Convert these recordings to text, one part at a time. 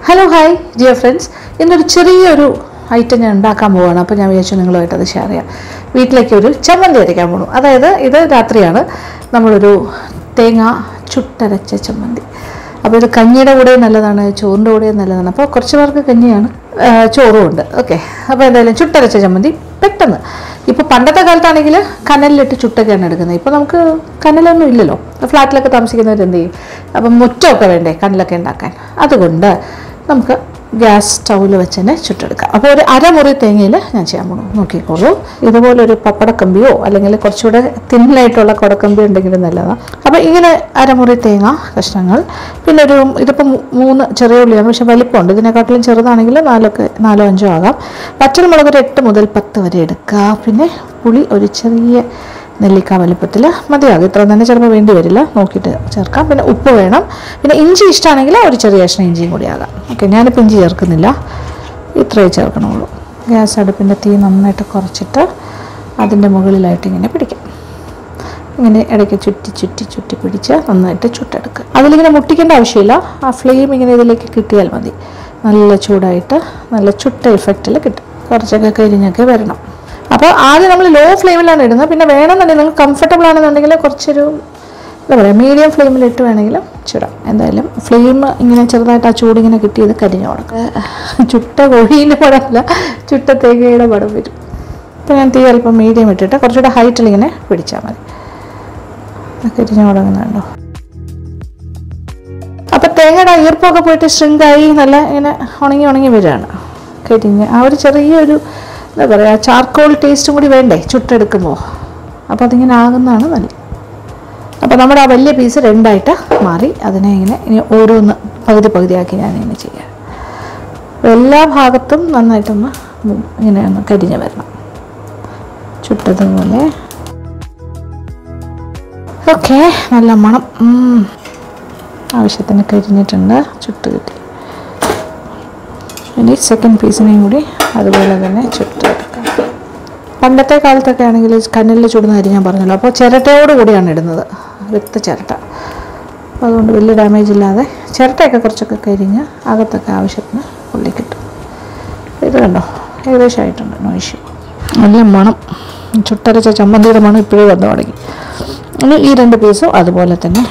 Hello, hi, dear friends. ഇന്നൊരു ചെറിയൊരു item ഞാൻ ഉണ്ടാക്കാൻ പോവാണ്. അപ്പോൾ ഞാൻ വിചാരിച്ചു നിങ്ങളുമായിട്ട് അത് ഷെയർ ചെയ്യാം. വീട്ടിലേക്ക് ഒരു ചമ്മന്തി അരയ്ക്കാൻ പോകുന്നു. അതായത് ഇത് രാത്രിയാണ് നമ്മളൊരു തേങ്ങ ചുട്ടരച്ച ചമ്മന്തി. അപ്പോൾ ഇത് കഞ്ഞിയുടെ കൂടെ നല്ലതാണ്, ചോറിൻ്റെ കൂടെ നല്ലതാണ്. അപ്പോൾ കുറച്ച് പേർക്ക് കഞ്ഞിയാണ്, ചോറും ഉണ്ട്. ഓക്കെ, അപ്പോൾ എന്തായാലും ചുട്ടരച്ച ചമ്മന്തി പെട്ടെന്ന്. ഇപ്പോൾ പണ്ടത്തെ കാലത്താണെങ്കിൽ കനലിലിട്ട് ചുട്ടൊക്കെയാണ് എടുക്കുന്നത്. ഇപ്പോൾ നമുക്ക് കനലൊന്നും ഇല്ലല്ലോ, ഫ്ലാറ്റിലൊക്കെ താമസിക്കുന്നവർ എന്ത് ചെയ്യും? അപ്പം മുറ്റമൊക്കെ വേണ്ടേ കനലൊക്കെ ഉണ്ടാക്കാൻ. അതുകൊണ്ട് നമുക്ക് ഗ്യാസ് സ്റ്റൗവിൽ വെച്ച് തന്നെ ചുട്ടെടുക്കാം. അപ്പോൾ ഒരു അരമുറി തേങ്ങയിൽ ഞാൻ ചെയ്യാൻ പോകുന്നു. നോക്കിക്കോളൂ, ഇതുപോലൊരു പപ്പടക്കമ്പിയോ അല്ലെങ്കിൽ കുറച്ചുകൂടെ തിന്നായിട്ടുള്ള കുടക്കമ്പി ഉണ്ടെങ്കിലും നല്ലതാണ്. അപ്പോൾ ഇങ്ങനെ അരമുറി തേങ്ങ കഷ്ണങ്ങൾ, പിന്നെ ഇതിപ്പോൾ 3 ചെറിയ ഉള്ളിയാണ്, പക്ഷേ വലിപ്പമുണ്ട്. ഇതിനെക്കാട്ടിലും ചെറുതാണെങ്കിൽ 4-5 ആകാം. വറ്റൽമുളക് ഒരു 8 മുതൽ 10 വരെ എടുക്കുക. പിന്നെ പുളി ഒരു ചെറിയ നെല്ലിക്ക വലുപ്പത്തിൽ മതിയാകും. ഇത്ര തന്നെ ചിലപ്പോൾ വേണ്ടി വരില്ല, നോക്കിയിട്ട് ചേർക്കാം. പിന്നെ ഉപ്പ് വേണം. പിന്നെ ഇഞ്ചി ഇഷ്ടമാണെങ്കിൽ ഒരു ചെറിയ കഷ്ണം ഇഞ്ചിയും കൂടി ആകാം. ഓക്കെ, ഞാനിപ്പോൾ ഇഞ്ചി ചേർക്കുന്നില്ല, ഇത്രയേ ചേർക്കണുള്ളൂ. ഗ്യാസ് അടുപ്പിൻ്റെ തീ നന്നായിട്ട് കുറച്ചിട്ട് അതിൻ്റെ മുകളിലായിട്ട് ഇങ്ങനെ പിടിക്കാം. ഇങ്ങനെ ഇടയ്ക്ക് ചുറ്റി പിടിച്ച് നന്നായിട്ട് ചുട്ടെടുക്കുക. അതിലിങ്ങനെ മുട്ടിക്കേണ്ട ആവശ്യമില്ല, ആ ഫ്ലെയിം ഇങ്ങനെ ഇതിലേക്ക് കിട്ടിയാൽ മതി. നല്ല ചൂടായിട്ട് നല്ല ചുട്ട ഇഫക്റ്റിൽ കിട്ടും. കുറച്ചൊക്കെ കരിഞ്ഞൊക്കെ വരണം. അപ്പോൾ ആദ്യം നമ്മൾ ലോ ഫ്ലെയിമിലാണ് ഇടുന്നത്. പിന്നെ വേണമെന്നുണ്ടെങ്കിൽ നിങ്ങൾക്ക് കംഫർട്ടബിൾ ആണെന്നുണ്ടെങ്കിൽ കുറച്ചൊരു എന്താ പറയുക മീഡിയം ഫ്ലെയിമിലിട്ട് വേണമെങ്കിലും ചുടാം. എന്തായാലും ഫ്ലെയിം ഇങ്ങനെ ചെറുതായിട്ട് ആ ചൂടിങ്ങനെ കിട്ടിയത് കരിഞ്ഞു കൊടുക്കുക. ചുട്ട കോഴീൻ്റെ പടമല്ല, ചുട്ട തേങ്ങയുടെ പടം വരും. അപ്പോൾ ഞാൻ തീ അല്പം മീഡിയം ഇട്ടിട്ട് കുറച്ചുകൂടെ ഹൈറ്റിൽ ഇങ്ങനെ പിടിച്ചാൽ മതി. കരിഞ്ഞു തുടങ്ങുന്നുണ്ടോ? അപ്പോൾ തേങ്ങയുടെ ഈർപ്പമൊക്കെ പോയിട്ട് ഷ്രിങ്കായി നല്ല ഇങ്ങനെ ഉണങ്ങി വരികയാണ്. കരിഞ്ഞ് ആ ഒരു ചെറിയൊരു എന്താ പറയുക ചാർക്കോൾ ടേസ്റ്റും കൂടി വേണ്ടേ ചുട്ടെടുക്കുമ്പോൾ. അപ്പോൾ അതിങ്ങനെ ആകുന്നതാണ് നല്ലത്. അപ്പോൾ നമ്മുടെ ആ വലിയ പീസ് 2ആയിട്ട് മാറി. അതിനെ ഇനി ഓരോന്ന് പകുതിയാക്കി ഞാനിങ്ങനെ ചെയ്യാം. എല്ലാ ഭാഗത്തും നന്നായിട്ടൊന്ന് ഇങ്ങനെ ഒന്ന് കരിഞ്ഞ് വരണം, ചുട്ടതുപോലെ. ഓക്കെ, നല്ല മണം. ആവശ്യത്തിന് കരിഞ്ഞിട്ടുണ്ട്, ചുട്ട് കിട്ടി. ഇനി സെക്കൻഡ് പീസിനെയും കൂടി അതുപോലെ തന്നെ ചുട്ടെടുക്കാം. പണ്ടത്തെ കാലത്തൊക്കെ ആണെങ്കിൽ കനലിൽ ചുടുന്ന അരി ഞാൻ പറഞ്ഞല്ലോ, അപ്പോൾ ചിരട്ടയോട് കൂടിയാണ് ഇടുന്നത്, വിത്ത് ചിരട്ട. അപ്പോൾ അതുകൊണ്ട് വലിയ ഡാമേജ് ഇല്ലാതെ ചിരട്ടയൊക്കെ കുറച്ചൊക്കെ കരിഞ്ഞ് അകത്തൊക്കെ ആവശ്യത്തിന് ഉള്ളി കിട്ടും. ഇത് കണ്ടോ, ഏകദേശം ആയിട്ടുണ്ട്, നോ ഇഷ്യൂ. നല്ല മണം, ചുട്ടരച്ച ചമ്മന്തിയുടെ മണം ഇപ്പോഴും വന്നു തുടങ്ങി. ഇനി ഈ 2 പീസും അതുപോലെ തന്നെ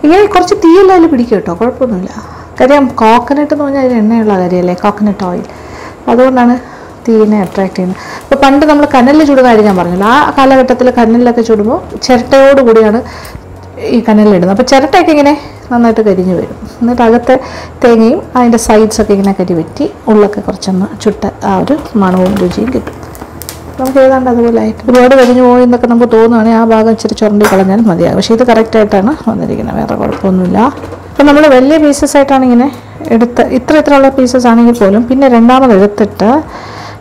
ഇങ്ങനെ കുറച്ച് തീയെല്ലാം പിടിക്കും കേട്ടോ, കുഴപ്പമൊന്നുമില്ല. കാര്യം കോക്കനട്ട് എന്ന് പറഞ്ഞാൽ അതിന് എണ്ണയുള്ള കാര്യമല്ലേ, കോക്കനട്ട് ഓയിൽ. അതുകൊണ്ടാണ് തീയിനെ അട്രാക്ട് ചെയ്യുന്നത്. ഇപ്പോൾ പണ്ട് നമ്മൾ കനലിൽ ചുടുന്ന കാര്യം ഞാൻ പറഞ്ഞല്ലോ, ആ കാലഘട്ടത്തിൽ കനലിലൊക്കെ ചുടുമ്പോൾ ചിരട്ടയോട് കൂടിയാണ് ഈ കനലിലിടുന്നത്. അപ്പോൾ ചിരട്ടയൊക്കെ ഇങ്ങനെ നന്നായിട്ട് കരിഞ്ഞ് വരും. എന്നിട്ട് അകത്തെ തേങ്ങയും അതിൻ്റെ സൈഡ്സൊക്കെ ഇങ്ങനെ കരിവറ്റി ഉള്ളൊക്കെ കുറച്ചൊന്ന് ചുട്ട ആ ഒരു മണവും രുചിയും കിട്ടും. നമുക്ക് ഏതാണ്ട് അതുപോലെ ആയിട്ട് ഒരുപാട് കരിഞ്ഞു പോയി എന്നൊക്കെ നമുക്ക് തോന്നുകയാണെങ്കിൽ ആ ഭാഗം ഇച്ചിരി ചുരണ്ടി കളഞ്ഞാൽ മതിയാകും. പക്ഷേ ഇത് കറക്റ്റായിട്ടാണ് വന്നിരിക്കുന്നത്, വേറെ കുഴപ്പമൊന്നുമില്ല. അപ്പം നമ്മൾ വലിയ പീസസ് ആയിട്ടാണ് ഇങ്ങനെ എടുത്ത് ഇത്ര പീസസ് ആണെങ്കിൽ പോലും പിന്നെ രണ്ടാമത് എടുത്തിട്ട്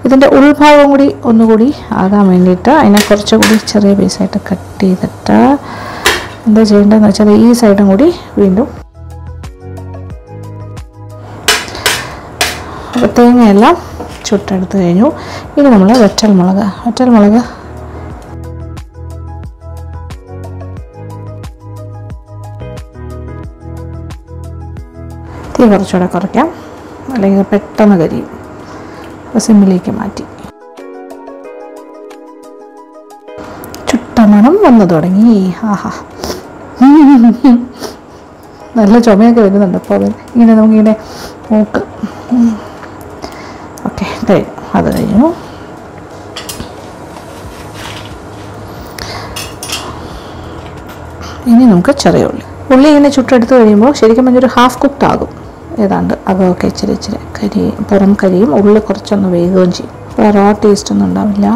ഇതിൻ്റെ ഉൾഭാഗം കൂടി ഒന്നുകൂടി ആകാൻ വേണ്ടിയിട്ട് അതിനെ കുറച്ചുകൂടി ചെറിയ പീസായിട്ട് കട്ട് ചെയ്തിട്ട് എന്താ ചെയ്യേണ്ടതെന്ന് വെച്ചാൽ ഈ സൈഡും കൂടി വീണ്ടും. അപ്പോൾ തേങ്ങയെല്ലാം ചുട്ടെടുത്ത് കഴിഞ്ഞു. ഇനി നമ്മൾ വറ്റൽമുളക് തീ കുറച്ചുകൂടെ കുറയ്ക്കാം, അല്ലെങ്കിൽ പെട്ടെന്ന് കരിയും. സിമ്മിലേക്ക് മാറ്റി. ചുട്ട മണം വന്നു തുടങ്ങി. ആഹാ, നല്ല ചുമയൊക്കെ വരുന്നുണ്ട്. അപ്പോൾ ഇങ്ങനെ നമുക്കിങ്ങനെ മൂക്ക്. ഓക്കെ, കഴിഞ്ഞു. അത് കഴിഞ്ഞു. ഇനി നമുക്ക് ചെറിയ ഉള്ളി ഇങ്ങനെ ചുട്ടെടുത്ത് കഴിയുമ്പോൾ ശരിക്കും പറഞ്ഞൊരു ഹാഫ് കുക്ക്ഡ് ആകും ഏതാണ്ട്. അതൊക്കെ ഇച്ചിരി പുറം കരിയും, ഉള്ളിൽ കുറച്ചൊന്ന് വേകുകയും ചെയ്യും. റോ ടേസ്റ്റ് ഒന്നും ഉണ്ടാവില്ല.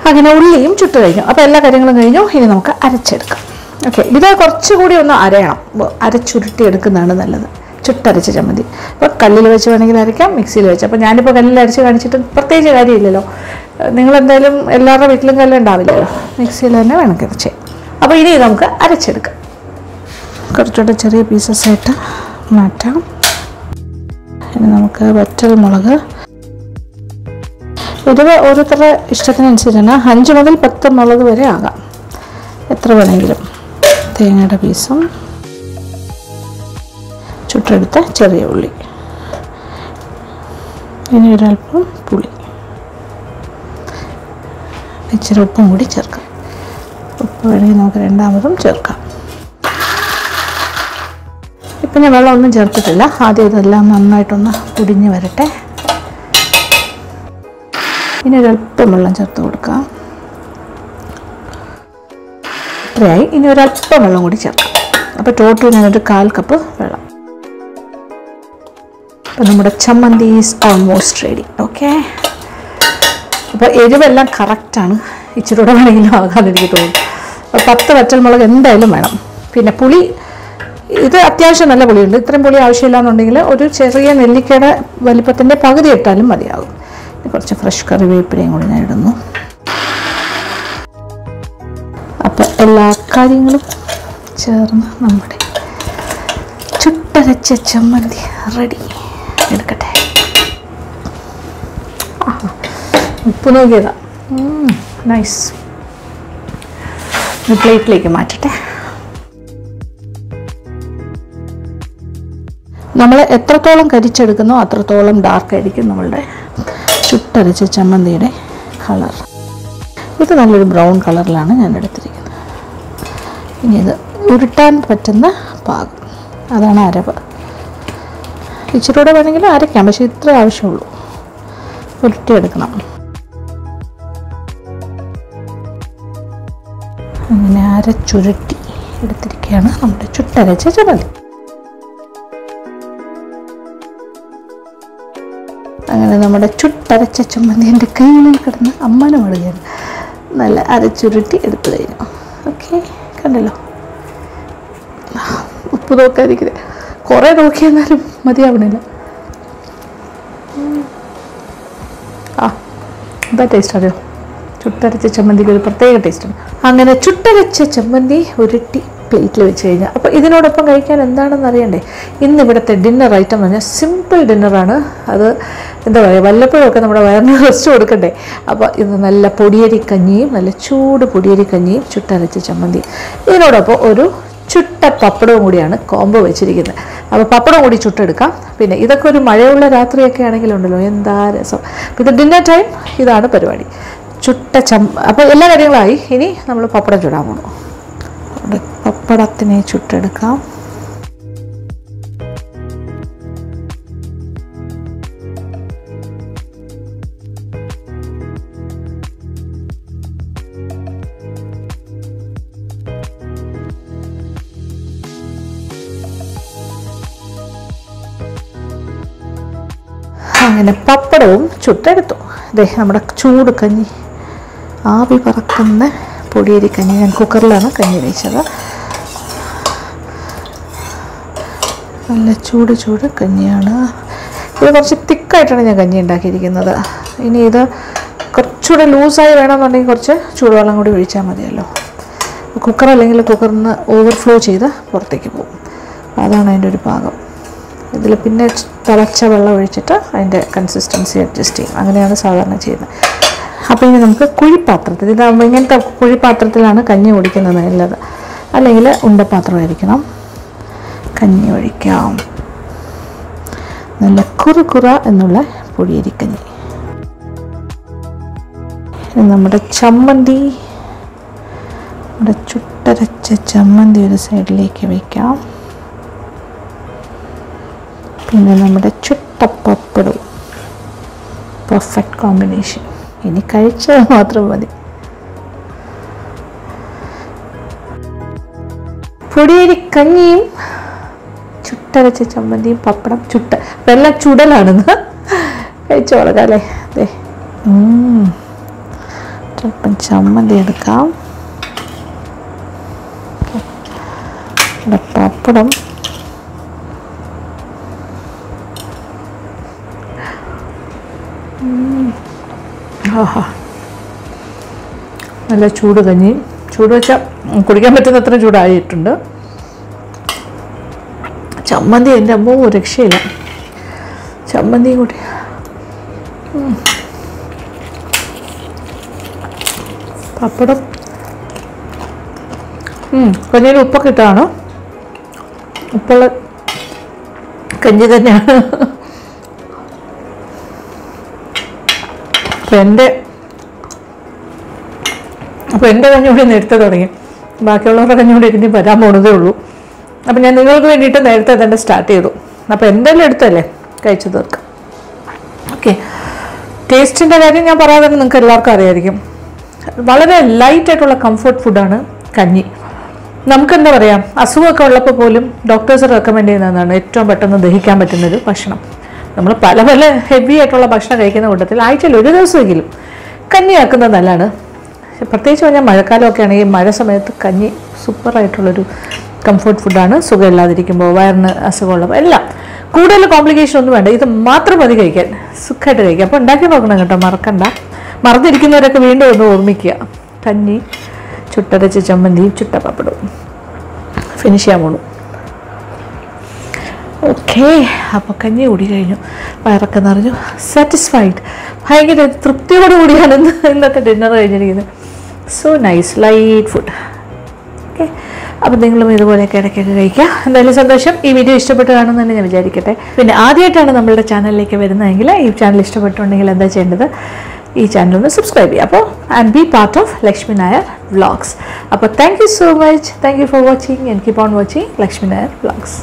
അങ്ങനെ ഉള്ളിയും ചുട്ട് കഴിഞ്ഞു. അപ്പോൾ എല്ലാ കാര്യങ്ങളും കഴിഞ്ഞു. ഇനി നമുക്ക് അരച്ചെടുക്കാം. ഓക്കെ, ഇത് കുറച്ചുകൂടി ഒന്ന് അരയണം, അരച്ചുരുട്ടി എടുക്കുന്നതാണ് നല്ലത്. ചുട്ടരച്ച ചമ്മന്തി ഇപ്പോൾ കല്ലിൽ വെച്ച് വേണമെങ്കിൽ അരയ്ക്കാം, മിക്സിയിൽ വെച്ച്. അപ്പോൾ ഞാനിപ്പോൾ കല്ലിൽ അരച്ച് കാണിച്ചിട്ട് പ്രത്യേകിച്ച് കാര്യമില്ലല്ലോ. നിങ്ങളെന്തായാലും എല്ലാവരുടെ വീട്ടിലും കല്ലുണ്ടാവില്ലല്ലോ, മിക്സിയിൽ തന്നെ വേണമെങ്കിൽ അരച്ച്. അപ്പോൾ ഇനി നമുക്ക് അരച്ചെടുക്കാം. കുറച്ചുകൂടെ ചെറിയ പീസസ് ആയിട്ട് മാറ്റാം. ഇനി നമുക്ക് വറ്റൽമുളക് ഇത് ഓരോരുത്തരുടെ ഇഷ്ടത്തിനനുസരിച്ചാണ് 5 മുതൽ 10 മുളക് വരെ ആകാം. എത്ര വേണമെങ്കിലും തേങ്ങയുടെ പീസും ചുട്ടെടുത്ത ചെറിയ ഉള്ളി, ഇനി ഒരല്പം പുളി, ഇച്ചിരി ഉപ്പും കൂടി ചേർക്കാം. ഉപ്പ് വേണമെങ്കിൽ നമുക്ക് രണ്ടാമതും ചേർക്കാം. ഇപ്പം ഞാൻ വെള്ളമൊന്നും ചേർത്തിട്ടില്ല. ആദ്യം ഇതെല്ലാം നന്നായിട്ടൊന്ന് പൊടിഞ്ഞ് വരട്ടെ. ഇനി ഒരല്പം വെള്ളം ചേർത്ത് കൊടുക്കാം. ഇത്രയായി. ഇനി ഒരല്പം വെള്ളം കൂടി ചേർക്കാം. അപ്പോൾ ടോട്ടൽ ഞാനൊരു 1/4 കപ്പ് വെള്ളം. അപ്പോൾ നമ്മുടെ ചമ്മന്തി ഈസ് ഓൾമോസ്റ്റ് റെഡി. ഓക്കെ, അപ്പോൾ എരിവെല്ലാം കറക്റ്റാണ്. ഇച്ചിരി കൂടെ വേണമെങ്കിലും ആകാമെന്ന് എനിക്ക് തോന്നുന്നു. 10 വറ്റൽമുളക് എന്തായാലും വേണം. പിന്നെ പുളി, ഇത് അത്യാവശ്യം നല്ല പുളിയുണ്ട്. ഇത്രയും പുളി ആവശ്യമില്ല എന്നുണ്ടെങ്കിൽ ഒരു ചെറിയ നെല്ലിക്കയുടെ വലിപ്പത്തിൻ്റെ പകുതി ഇട്ടാലും മതിയാകും. കുറച്ച് ഫ്രഷ് കറിവേപ്പിലയും കൂടി ഞാൻ ഇടുന്നു. അപ്പോൾ എല്ലാ കാര്യങ്ങളും ചേർന്ന് നമ്മുടെ ചുട്ടരച്ച ചമ്മന്തി റെഡി. എടുക്കട്ടെ. ഉപ്പ് നോക്കിയതാ. നൈസ്. പ്ലേറ്റിലേക്ക് മാറ്റട്ടെ. നമ്മൾ എത്രത്തോളം കരിച്ചെടുക്കുന്നോ അത്രത്തോളം ഡാർക്കായിരിക്കും നമ്മളുടെ ചുട്ടരച്ച ചമ്മന്തിയുടെ കളർ. ഇത് നല്ലൊരു ബ്രൗൺ കളറിലാണ് ഞാൻ എടുത്തിരിക്കുന്നത്. ഇനി ഇത് ഉരുട്ടാൻ പറ്റുന്ന പാകം, അതാണ് അരവ്. ഇച്ചിരി കൂടെ വേണമെങ്കിൽ അരയ്ക്കാം, പക്ഷേ ഇത്രേ ആവശ്യമുള്ളൂ. ഉരുട്ടിയെടുക്കണം. അങ്ങനെ അരച്ചുരുട്ടി എടുത്തിരിക്കുകയാണ് നമ്മുടെ ചുട്ടരച്ച ചമ്മന്തി. അങ്ങനെ നമ്മുടെ ചുട്ടരച്ച ചമ്മന്തി എൻ്റെ കയ്യിൽ കിടന്ന് അമ്മാനമാടുകയാണ്. നല്ല അരച്ചുരുട്ടി എടുത്തു കഴിഞ്ഞു. ഓക്കെ, കണ്ടല്ലോ. ഉപ്പ് നോക്കാതിരിക്കുന്നത് കുറേ നോക്കിയെന്നാലും മതിയാവണില്ല. എന്താ ടേസ്റ്റ് അറിയോ? ചുട്ടരച്ച ചമ്മന്തിക്ക് ഒരു പ്രത്യേക ടേസ്റ്റാണ്. അങ്ങനെ ചുട്ടരച്ച ചമ്മന്തി ഉരുട്ടി പ്ലേറ്റിൽ വെച്ച് കഴിഞ്ഞാൽ, അപ്പോൾ ഇതിനോടൊപ്പം കഴിക്കാൻ എന്താണെന്ന് അറിയണ്ടേ? ഇന്നിവിടുത്തെ ഡിന്നർ ഐറ്റം എന്ന് പറഞ്ഞാൽ സിമ്പിൾ ഡിന്നറാണ്. അത് എന്താ പറയുക, വല്ലപ്പോഴൊക്കെ നമ്മുടെ വയറിന് റെസ്റ്റ് കൊടുക്കണ്ടേ. അപ്പോൾ ഇത് നല്ല പൊടിയരിക്കഞ്ഞിയും, നല്ല ചൂട് പൊടിയരിക്കഞ്ഞിയും ചുട്ടരച്ച ചമ്മന്തി, ഇതിനോടൊപ്പം ഒരു ചുട്ട പപ്പടവും കൂടിയാണ് കോംബോ വെച്ചിരിക്കുന്നത്. അപ്പോൾ പപ്പടം കൂടി ചുട്ടെടുക്കാം. പിന്നെ ഇതൊക്കെ ഒരു മഴയുള്ള രാത്രിയൊക്കെ ആണെങ്കിലുണ്ടല്ലോ എന്താ രസം. ഇത് ഡിന്നർ ടൈം ഇതാണ് പരിപാടി. അപ്പോൾ എല്ലാ കാര്യങ്ങളായി. ഇനി നമ്മൾ പപ്പടം ചുടാൻ പോകണം. പപ്പടത്തിനെ ചുട്ടെടുക്കാം. അങ്ങനെ പപ്പടവും ചുട്ടെടുത്തു. അതെ, നമ്മുടെ ചൂട് കഞ്ഞി, ആവി പറക്കുന്ന പൊടിയരി കഞ്ഞി. ഞാൻ കുക്കറിലാണ് കഞ്ഞി വെച്ചത്. നല്ല ചൂട് കഞ്ഞിയാണ്. ഇത് കുറച്ച് തിക്കായിട്ടാണ് ഞാൻ കഞ്ഞി ഉണ്ടാക്കിയിരിക്കുന്നത്. ഇനി ഇത് കുറച്ചുകൂടെ ലൂസായി വേണമെന്നുണ്ടെങ്കിൽ കുറച്ച് ചൂടുവെള്ളം കൂടി ഒഴിച്ചാൽ മതിയല്ലോ. കുക്കർ അല്ലെങ്കിൽ കുക്കറിൽ നിന്ന് ഓവർഫ്ലോ ചെയ്ത് പുറത്തേക്ക് പോകും. അതാണ് അതിൻ്റെ ഒരു പാകം. ഇതിൽ പിന്നെ തിളച്ച വെള്ളം ഒഴിച്ചിട്ട് അതിൻ്റെ കൺസിസ്റ്റൻസി അഡ്ജസ്റ്റ് ചെയ്യും. അങ്ങനെയാണ് സാധാരണ ചെയ്യുന്നത്. അപ്പോൾ ഇനി നമുക്ക് കുഴിപ്പാത്രത്തിൽ, ഇതാകുമ്പോൾ ഇങ്ങനത്തെ കുഴിപ്പാത്രത്തിലാണ് കഞ്ഞി കുടിക്കുന്നത് നല്ലത്. അല്ലെങ്കിൽ ഉണ്ടപ്പാത്രമായിരിക്കണം. കഞ്ഞി ഒഴിക്കാം. നല്ല കുറുകുറ എന്നുള്ള പൊടിയരിക്കഞ്ഞി. നമ്മുടെ ചമ്മന്തി, നമ്മുടെ ചുട്ടരച്ച ചമ്മന്തി ഒരു സൈഡിലേക്ക് വയ്ക്കാം. പിന്നെ നമ്മുടെ ചുട്ടപ്പപ്പടവും. Perfect combination. ഇനി കഴിച്ചാൽ മാത്രം മതി. പൊടിയരി കഞ്ഞിയും ചുട്ടരച്ച ചമ്മന്തിയും പപ്പടം ചുട്ട, അപ്പം എല്ലാം ചുടലാണെന്ന് കഴിച്ചോളാം അല്ലേ. അതെ, ചിലപ്പം ചമ്മന്തി എടുക്കാം. പപ്പടം നല്ല ചൂട് കഞ്ഞി. ചൂട് വെച്ചാൽ കുടിക്കാൻ പറ്റുന്ന അത്ര ചൂടായിട്ടുണ്ട്. ചമ്മന്തി എൻ്റെ അമ്മോ രക്ഷയില്ല. ചമ്മന്തി കൂടി പപ്പടം കഞ്ഞിയിൽ ഉപ്പൊക്കെ ഇട്ടതാണ്. ഉപ്പുള്ള കഞ്ഞി തന്നെയാണ്. അപ്പോൾ എൻ്റെ കഞ്ഞി കൂടി നേരത്തെ തുടങ്ങി. ബാക്കിയുള്ളവരുടെ കഞ്ഞി കൂടി ഇനി വരാൻ പോണതേ ഉള്ളൂ. അപ്പം ഞാൻ നിങ്ങൾക്ക് വേണ്ടിയിട്ട് നേരത്തെ തന്നെ സ്റ്റാർട്ട് ചെയ്തു. അപ്പോൾ എന്തെങ്കിലും എടുത്തല്ലേ കഴിച്ചു തീർക്കാം. ഓക്കെ, ടേസ്റ്റിൻ്റെ കാര്യം ഞാൻ പറയാതെ തന്നെ നിങ്ങൾക്ക് എല്ലാവർക്കും അറിയാമായിരിക്കും. വളരെ ലൈറ്റായിട്ടുള്ള കംഫർട്ട് ഫുഡാണ് കഞ്ഞി. നമുക്കെന്താ പറയുക, അസുഖമൊക്കെ ഉള്ളപ്പോൾ പോലും ഡോക്ടേഴ്സ് റെക്കമെൻഡ് ചെയ്യുന്നതാണ് ഏറ്റവും പെട്ടെന്ന് ദഹിക്കാൻ പറ്റുന്നൊരു ഭക്ഷണം. നമ്മൾ പല പല ഹെവി ആയിട്ടുള്ള ഭക്ഷണം കഴിക്കുന്ന കൂട്ടത്തിൽ ആഴ്ചയിൽ ഒരു ദിവസമെങ്കിലും കഞ്ഞി ആക്കുന്നത് നല്ലതാണ്. പ്രത്യേകിച്ച് പറഞ്ഞാൽ മഴക്കാലമൊക്കെ ആണെങ്കിൽ മഴ സമയത്ത് കഞ്ഞി സൂപ്പറായിട്ടുള്ളൊരു കംഫർട്ട് ഫുഡാണ്. സുഖമില്ലാതിരിക്കുമ്പോൾ, വയറിന് അസുഖമുള്ളപ്പോൾ എല്ലാം. കൂടുതൽ കോംപ്ലിക്കേഷൻ ഒന്നും വേണ്ട, ഇത് മാത്രം മതി കഴിക്കാൻ, സുഖമായിട്ട് കഴിക്കാം. അപ്പോൾ ഉണ്ടാക്കി നോക്കണം കേട്ടോ, മറക്കണ്ട. മറന്നിരിക്കുന്നവരൊക്കെ വീണ്ടും ഒന്ന് ഓർമ്മിക്കുക. കഞ്ഞി, ചുട്ടരച്ച ചമ്മന്തിയും ചുട്ടപ്പപ്പടവും ഫിനിഷ് ചെയ്യാൻ പോണു. ഓക്കെ, അപ്പോൾ കഞ്ഞി കൂടി കഴിഞ്ഞു, വയറൊക്കെ നിറഞ്ഞു, സാറ്റിസ്ഫൈഡ്. ഭയങ്കര തൃപ്തിയോടുകൂടിയാണ് ഇന്നത്തെ ഡിന്നർ കഴിഞ്ഞിരിക്കുന്നത്. So nice, light food. Okay, അപ്പം നിങ്ങളും ഇതുപോലെയൊക്കെ ഇടയ്ക്കൊക്കെ കഴിക്കുക. എന്തായാലും സന്തോഷം. ഈ വീഡിയോ ഇഷ്ടപ്പെട്ട് കാണുമെന്ന് ഞാൻ വിചാരിക്കട്ടെ. പിന്നെ ആദ്യമായിട്ടാണ് നമ്മളുടെ ചാനലിലേക്ക് വരുന്നതെങ്കിൽ, ഈ ചാനൽ ഇഷ്ടപ്പെട്ടുണ്ടെങ്കിൽ എന്താ ചെയ്യേണ്ടത്, ഈ ചാനലൊന്ന് സബ്സ്ക്രൈബ് ചെയ്യുക. അപ്പോൾ and be part of Lakshmi Nair vlogs. അപ്പോൾ thank you so much. Thank you for watching and keep on watching Lakshmi Nair vlogs.